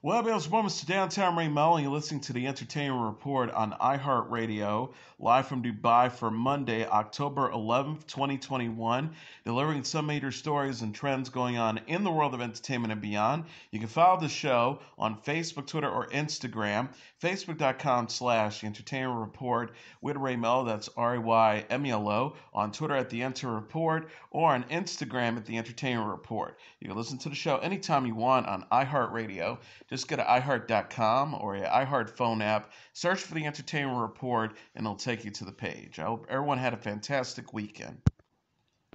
Well, it's moments to downtown Melo, and you're listening to the Entertainment Report on iHeartRadio, live from Dubai for Monday, October 11th, 2021, delivering some major stories and trends going on in the world of entertainment and beyond. You can follow the show on Facebook, Twitter, or Instagram, facebook.com/The Entertainment Report with Ray Melo, that's RAYMELO, on Twitter at The Enter Report, or on Instagram at The Entertainment Report. You can listen to the show anytime you want on iHeartRadio. Just go to iHeart.com or your iHeart phone app, search for the Entertainment Report, and it'll take you to the page. I hope everyone had a fantastic weekend.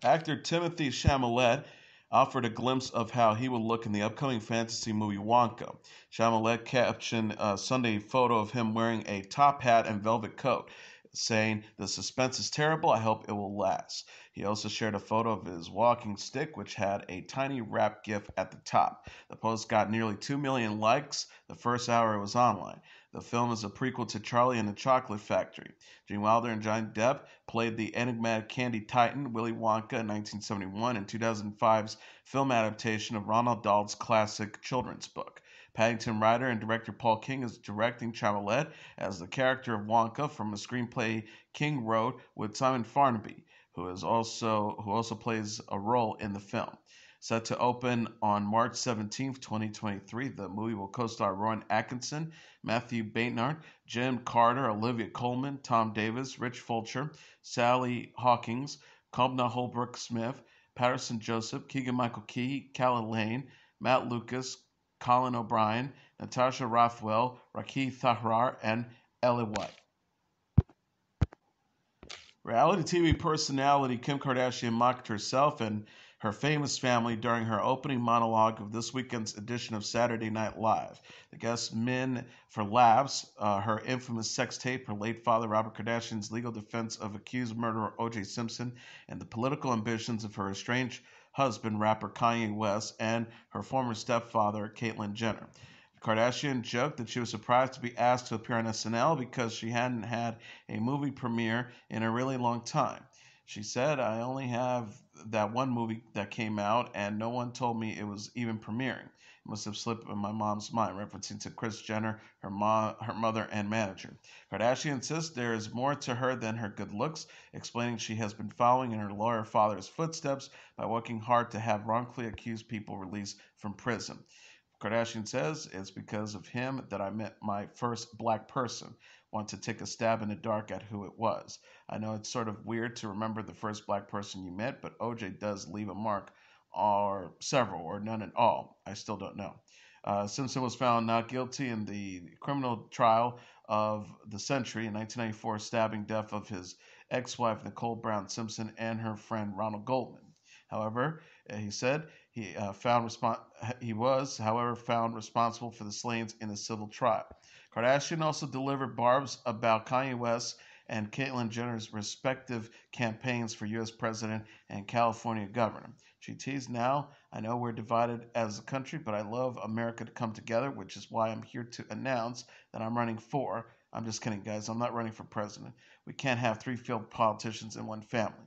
Actor Timothy Chalamet offered a glimpse of how he will look in the upcoming fantasy movie Wonka. Chalamet captioned Sunday photo of him wearing a top hat and velvet coat, saying, "The suspense is terrible. I hope it will last." He also shared a photo of his walking stick, which had a tiny rap gif at the top. The post got nearly 2 million likes the first hour it was online. The film is a prequel to Charlie and the Chocolate Factory. Gene Wilder and Johnny Depp played the enigmatic candy titan Willy Wonka in 1971 and 2005's film adaptation of Roald Dahl's classic children's book. Paddington writer and director Paul King is directing Chalamet as the character of Wonka from a screenplay King wrote with Simon Farnaby, who also plays a role in the film. Set to open on March 17th, 2023, the movie will co-star Rowan Atkinson, Matthew Baynard, Jim Carter, Olivia Colman, Tom Davis, Rich Fulcher, Sally Hawkins, Kobna Holbrook-Smith, Patterson Joseph, Keegan-Michael Key, Calla Lane, Matt Lucas, Colin O'Brien, Natasha Rothwell, Rakhi Thahrar, and Ellie White. Reality TV personality Kim Kardashian mocked herself and her famous family during her opening monologue of this weekend's edition of Saturday Night Live. The guest Men for Laughs, her infamous sex tape, her late father Robert Kardashian's legal defense of accused murderer O.J. Simpson, and the political ambitions of her estranged husband, rapper Kanye West, and her former stepfather, Caitlyn Jenner. Kardashian joked that she was surprised to be asked to appear on SNL because she hadn't had a movie premiere in a really long time. She said, "I only have that one movie that came out, and no one told me it was even premiering. It must have slipped in my mom's mind," referencing to Kris Jenner, her mother, and manager. Kardashian insists there is more to her than her good looks, explaining she has been following in her lawyer father's footsteps by working hard to have wrongfully accused people released from prison. Kardashian says, "It's because of him that I met my first black person. Want to take a stab in the dark at who it was. I know it's sort of weird to remember the first black person you met, but OJ does leave a mark, or several, or none at all. I still don't know." Simpson was found not guilty in the criminal trial of the century in 1994 stabbing death of his ex-wife Nicole Brown Simpson and her friend Ronald Goldman. However, he said he was, however, found responsible for the slayings in a civil trial. Kardashian also delivered barbs about Kanye West and Caitlyn Jenner's respective campaigns for U.S. president and California governor. She teased, "Now, I know we're divided as a country, but I love America to come together, which is why I'm here to announce that I'm running for." I'm just kidding, guys. I'm not running for president. We can't have three failed politicians in one family.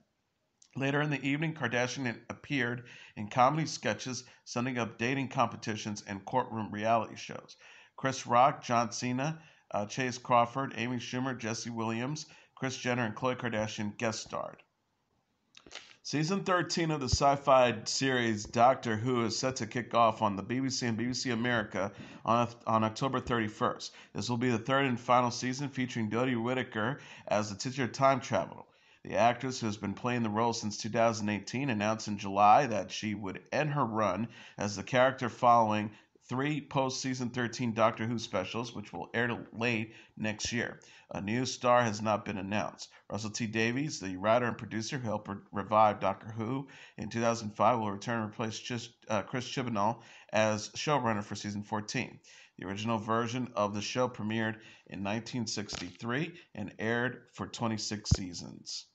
Later in the evening, Kardashian appeared in comedy sketches, setting up dating competitions and courtroom reality shows. Chris Rock, John Cena, Chase Crawford, Amy Schumer, Jesse Williams, Kris Jenner, and Khloe Kardashian guest starred. Season 13 of the sci-fi series Doctor Who is set to kick off on the BBC and BBC America on October 31st. This will be the third and final season featuring Jodie Whittaker as the titular time traveler. The actress, who has been playing the role since 2018, announced in July that she would end her run as the character following 3 post-season 13 Doctor Who specials, which will air late next year. A new star has not been announced. Russell T Davies, the writer and producer who helped revive Doctor Who in 2005, will return and replace Chris Chibnall as showrunner for season 14. The original version of the show premiered in 1963 and aired for 26 seasons.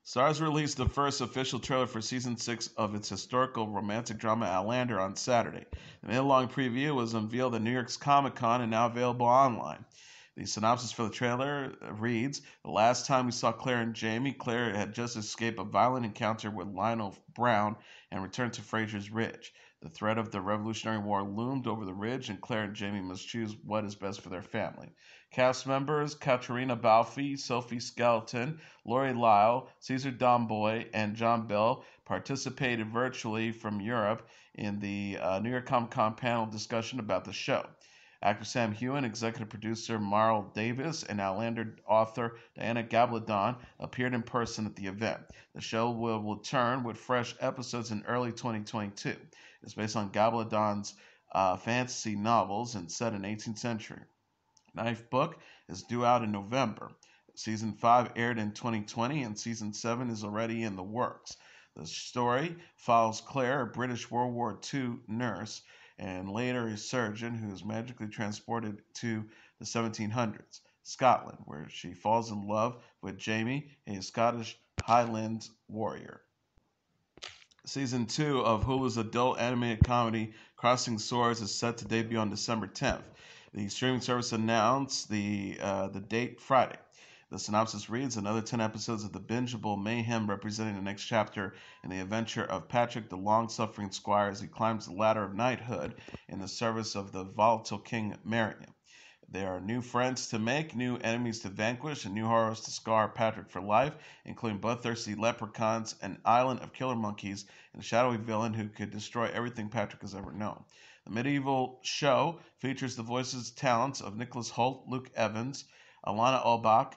Starz released the first official trailer for Season 6 of its historical romantic drama Outlander on Saturday. The minute-long preview was unveiled at New York's Comic-Con and now available online. The synopsis for the trailer reads, "The last time we saw Claire and Jamie, Claire had just escaped a violent encounter with Lionel Brown and returned to Fraser's Ridge. The threat of the Revolutionary War loomed over the ridge, and Claire and Jamie must choose what is best for their family. Cast members Katerina Balfe, Sophie Skelton, Lori Lyle, Caesar Domboy, and John Bell participated virtually from Europe in the New York Comic Con panel discussion about the show. Actor Sam Heughan, executive producer Marl Davis, and Outlander author Diana Gabaldon appeared in person at the event. The show will return with fresh episodes in early 2022. It's based on Gabaldon's fantasy novels and set in 18th century. Ninth book is due out in November. Season 5 aired in 2020, and Season 7 is already in the works. The story follows Claire, a British World War II nurse, and later a surgeon who is magically transported to the 1700s, Scotland, where she falls in love with Jamie, a Scottish Highlands warrior. Season 2 of Hulu's adult animated comedy Crossing Swords is set to debut on December 10th. The streaming service announced the date Friday. The synopsis reads, another 10 episodes of the bingeable mayhem representing the next chapter in the adventure of Patrick, the long-suffering squire, as he climbs the ladder of knighthood in the service of the volatile King Merriam. There are new friends to make, new enemies to vanquish, and new horrors to scar Patrick for life, including bloodthirsty leprechauns, an island of killer monkeys, and a shadowy villain who could destroy everything Patrick has ever known. The medieval show features the voices and talents of Nicholas Hoult, Luke Evans, Alana Obach,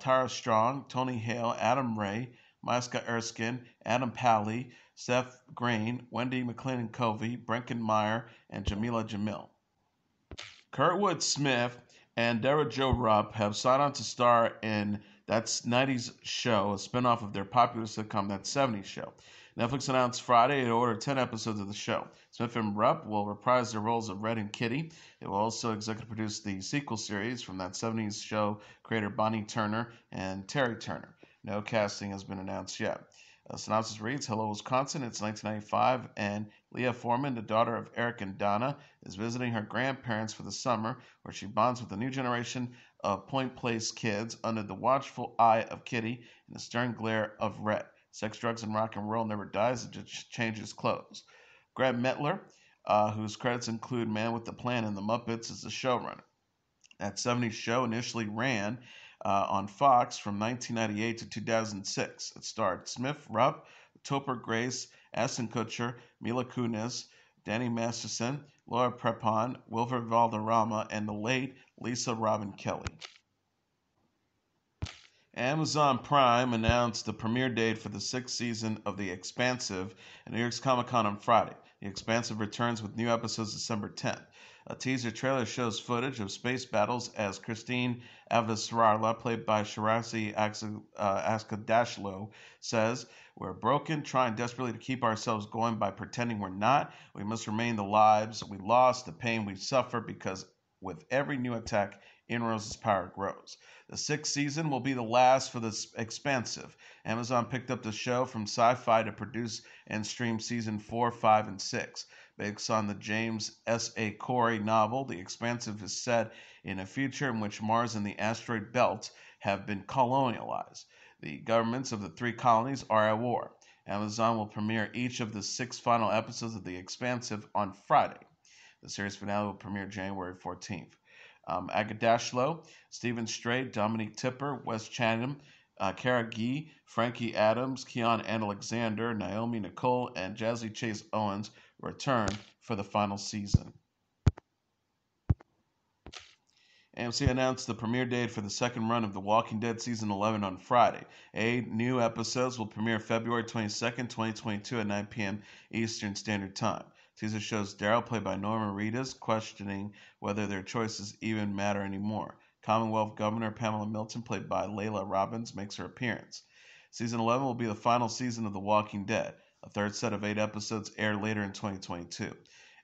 Tara Strong, Tony Hale, Adam Ray, Maiska Erskine, Adam Pally, Seth Green, Wendy McClellan-Covey, Brenken Meyer, and Jamila Jamil. Kurtwood Smith and Dara Jo Rupp have signed on to star in That's 90s Show, a spinoff of their popular sitcom That 70s Show. Netflix announced Friday it ordered 10 episodes of the show. Smith and Rupp will reprise their roles of Red and Kitty. They will also executive produce the sequel series from That 70s Show creator Bonnie Turner and Terry Turner. No casting has been announced yet. Synopsis reads, hello, Wisconsin. It's 1995, and Leah Foreman, the daughter of Eric and Donna, is visiting her grandparents for the summer, where she bonds with a new generation of Point Place kids under the watchful eye of Kitty and the stern glare of Red. Sex, drugs, and rock and roll never dies, it just changes clothes. Greg Mettler, whose credits include Man with the Plan and The Muppets, is the showrunner. That 70s Show initially ran on Fox from 1998 to 2006. It starred Smith, Rupp, Topher Grace, Ashton Kutcher, Mila Kunis, Danny Masterson, Laura Prepon, Wilfred Valderrama, and the late Lisa Robin Kelly. Amazon Prime announced the premiere date for the 6th season of The Expansive at New York's Comic-Con on Friday. The Expansive returns with new episodes December 10th. A teaser trailer shows footage of space battles as Christine Avasarala, played by Shirazi Askadashlo, says, we're broken, trying desperately to keep ourselves going by pretending we're not. We must remain the lives we lost, the pain we suffer, because with every new attack, Inrose's power grows. The 6th season will be the last for The Expansive. Amazon picked up the show from Sci-Fi to produce and stream season 4, 5, and 6. Based on the James S.A. Corey novel, The Expansive is set in a future in which Mars and the asteroid belt have been colonialized. The governments of the 3 colonies are at war. Amazon will premiere each of the 6 final episodes of The Expansive on Friday. The series finale will premiere January 14th. Agadashlo, Stephen Strait, Dominique Tipper, Wes Chatham, Kara Gee, Frankie Adams, Keon Alexander, Naomi Nicole, and Jazzy Chase Owens return for the final season. AMC announced the premiere date for the second run of The Walking Dead Season 11 on Friday. 8 new episodes will premiere February 22nd, 2022 at 9 p.m. Eastern Standard Time. Teaser shows Daryl, played by Norma Reedus, questioning whether their choices even matter anymore. Commonwealth Governor Pamela Milton, played by Layla Robbins, makes her appearance. Season 11 will be the final season of The Walking Dead. A third set of 8 episodes air later in 2022.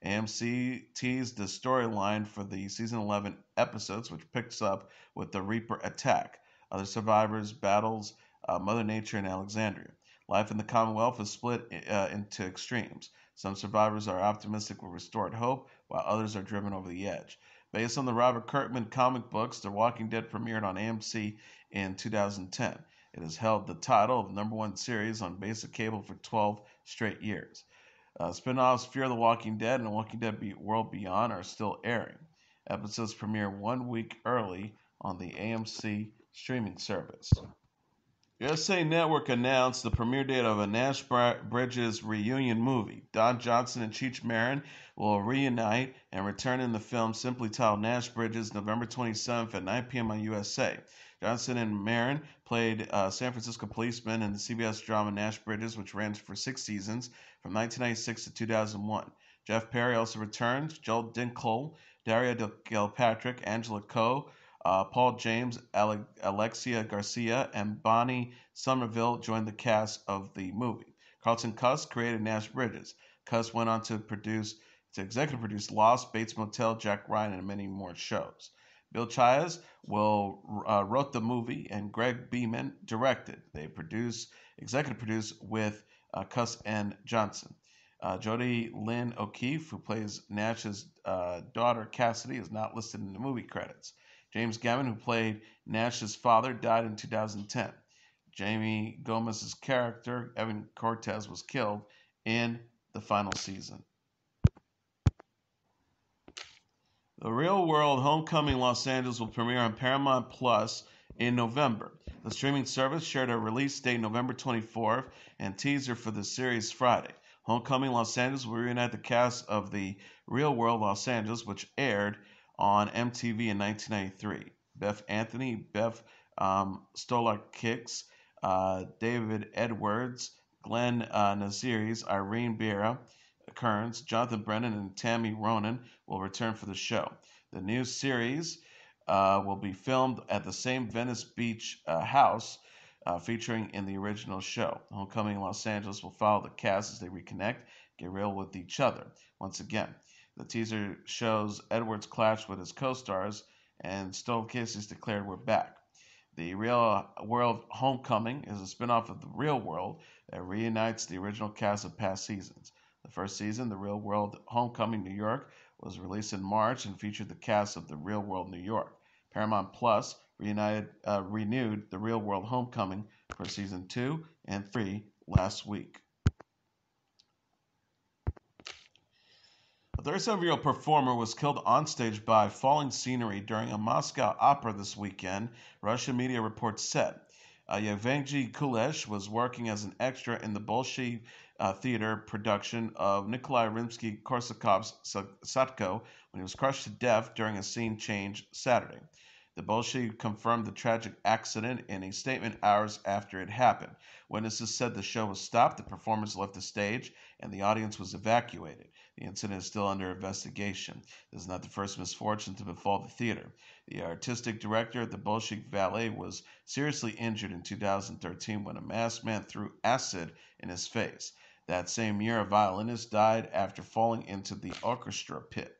AMC teased the storyline for the Season 11 episodes, which picks up with the Reaper attack. Other survivors battles Mother Nature in Alexandria. Life in the Commonwealth is split into extremes. Some survivors are optimistic with restored hope, while others are driven over the edge. Based on the Robert Kirkman comic books, The Walking Dead premiered on AMC in 2010. It has held the title of #1 series on basic cable for 12 straight years. Spin-offs Fear the Walking Dead and Walking Dead World Beyond are still airing. Episodes premiere 1 week early on the AMC streaming service. USA Network announced the premiere date of a Nash Bridges reunion movie. Don Johnson and Cheech Marin will reunite and return in the film simply titled Nash Bridges November 27th at 9 p.m. on USA. Johnson and Marin played San Francisco policemen in the CBS drama Nash Bridges, which ran for 6 seasons from 1996 to 2001. Jeff Perry also returns. Joel Dinkle, Daria Gilpatrick, Angela Coe, Paul James, Alexia Garcia, and Bonnie Somerville joined the cast of the movie. Carlton Cust created Nash Bridges. Cust went on to executive produce Lost, Bates Motel, Jack Ryan, and many more shows. Bill Chias wrote the movie, and Greg Beeman directed. They executive produced with Cust and Johnson. Jodie Lynn O'Keefe, who plays Nash's daughter Cassidy, is not listed in the movie credits. James Gammon, who played Nash's father, died in 2010. Jamie Gomez's character, Evan Cortez, was killed in the final season. The Real World Homecoming Los Angeles will premiere on Paramount Plus in November. The streaming service shared a release date November 24th and teaser for the series Friday. Homecoming Los Angeles will reunite the cast of The Real World Los Angeles, which aired on MTV in 1993. Beth Anthony, Beth Stolarkix, David Edwards, Glenn Naziris, Irene Bera, Kearns, Jonathan Brennan, and Tammy Ronan will return for the show. The new series will be filmed at the same Venice Beach house featuring in the original show. Homecoming Los Angeles will follow the cast as they reconnect, get real with each other. Once again, the teaser shows Edwards clash with his co-stars, and Stolarkix is declared we're back. The Real World Homecoming is a spin-off of The Real World that reunites the original cast of past seasons. The first season, The Real World Homecoming New York, was released in March and featured the cast of The Real World New York. Paramount Plus renewed The Real World Homecoming for season 2 and 3 last week. A 37-year-old performer was killed onstage by falling scenery during a Moscow opera this weekend, Russian media reports said. Yevgeny Kulesh was working as an extra in the Bolshoi theater production of Nikolai Rimsky-Korsakov's Satko when he was crushed to death during a scene change Saturday. The Bolshoi confirmed the tragic accident in a statement hours after it happened. Witnesses said the show was stopped, the performers left the stage, and the audience was evacuated. The incident is still under investigation. This is not the first misfortune to befall the theater. The artistic director at the Bolshoi Ballet was seriously injured in 2013 when a masked man threw acid in his face. That same year, a violinist died after falling into the orchestra pit.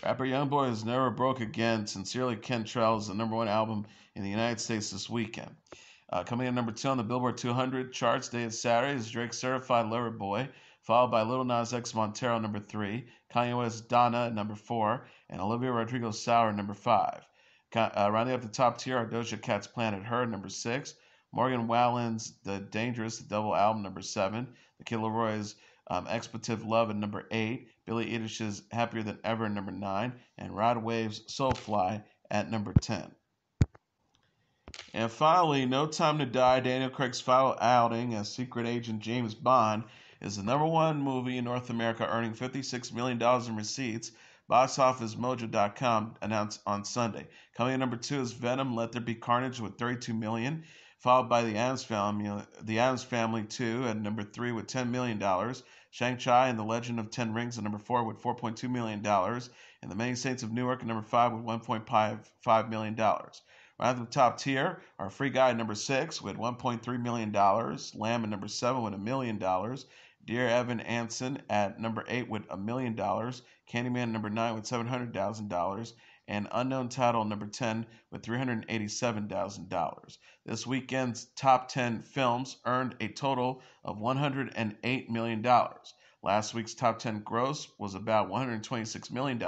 Rapper Youngboy has never broke again. Sincerely Kentrell is the #1 album in the United States this weekend. Coming in #2 on the Billboard 200 charts day is Saturday is Drake's Certified Lover Boy, followed by Lil Nas X Montero #3, Kanye West Donna #4, and Olivia Rodrigo Sour #5. Rounding up the top tier are Doja Cat's Planet Her #6, Morgan Wallen's The Dangerous, the double album #7, The Kid Leroy's Expletive Love at #8, Billie Eilish's Happier Than Ever at #9, and Rod Wave's Soulfly at #10. And finally, No Time to Die, Daniel Craig's final outing as secret agent James Bond, is the #1 movie in North America, earning $56 million in receipts. BoxOfficeMojo.com announced on Sunday. Coming in #2 is Venom: Let There Be Carnage with $32 million, followed by The Addams Family 2 at #3 with $10 million. Shang-Chi and the Legend of Ten Rings at #4 with $4.2 million, and The Many Saints of Newark at #5 with $1.5 million. Right at the top tier are Free Guy at #6 with $1.3 million, Lamb at #7 with $1 million, Dear Evan Anson at #8 with $1 million, Candyman at #9 with $700,000, and Unknown Title #10 with $387,000. This weekend's top 10 films earned a total of $108 million. Last week's top 10 gross was about $126 million,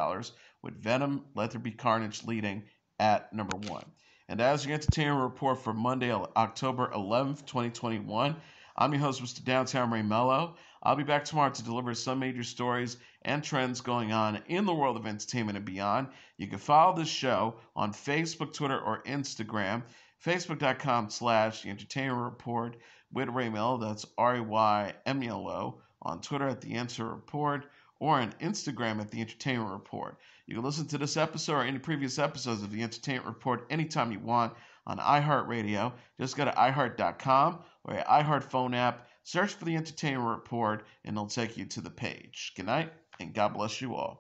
with Venom: Let There Be Carnage leading at #1. And as your entertainment report for Monday, October 11th, 2021, I'm your host, Mr. Downtown Ray Melo. I'll be back tomorrow to deliver some major stories and trends going on in the world of entertainment and beyond. You can follow this show on Facebook, Twitter, or Instagram. Facebook.com/The Entertainment Report with Ray Melo. That's RAYMELO. On Twitter at The Enter Report, or on Instagram at The Entertainment Report. You can listen to this episode or any previous episodes of The Entertainment Report anytime you want on iHeartRadio. Just go to iHeart.com or your iHeart phone app, search for The Entertainment Report, and it'll take you to the page. Good night, and God bless you all.